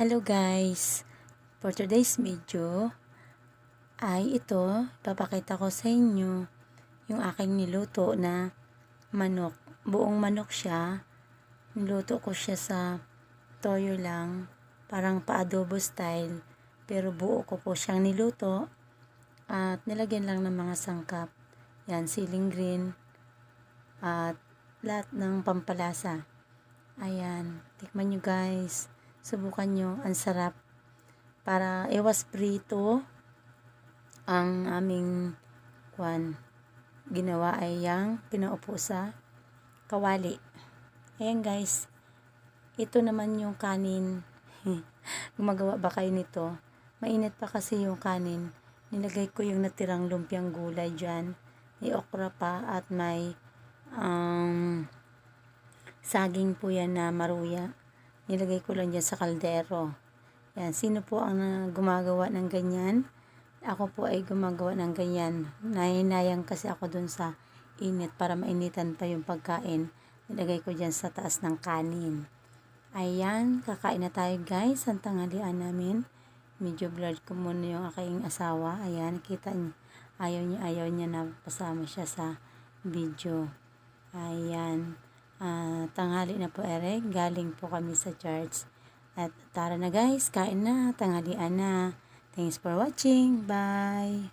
Hello guys! For today's video ay papakita ko sa inyo yung aking niluto na manok. Buong manok siya. Niluto ko siya sa toyo lang, parang pa-adobo style, pero buo ko po siyang niluto at nilagyan lang ng mga sangkap. Yan, siling green at lahat ng pampalasa. Ayan, tikman nyo guys. Subukan nyo, ang sarap. Para iwas prito, ang aming ginawa ay yang pinaupo sa kawali. Ayan guys, ito naman yung kanin. Gumagawa ba kayo nito? Mainit pa kasi yung kanin. Nilagay ko yung natirang lumpiang gulay dyan. May okra pa at may saging po yan na maruya. Nilagay ko lang dyan sa kaldero. Yan, sino po ang gumagawa ng ganyan? Ako po ay gumagawa ng ganyan. Nahinayang kasi ako dun sa init para mainitan pa yung pagkain. Nilagay ko dyan sa taas ng kanin. Ayan, kakain na tayo guys. Ang tanghalian namin. Medyo blurred ko muna yung aking asawa. Ayan, nakita niyo. Ayaw niya na pasama siya sa video. Ayan. Tanghali na po ere, galing po kami sa church. At tara na guys, kain na, tanghalian na. Thanks for watching, bye!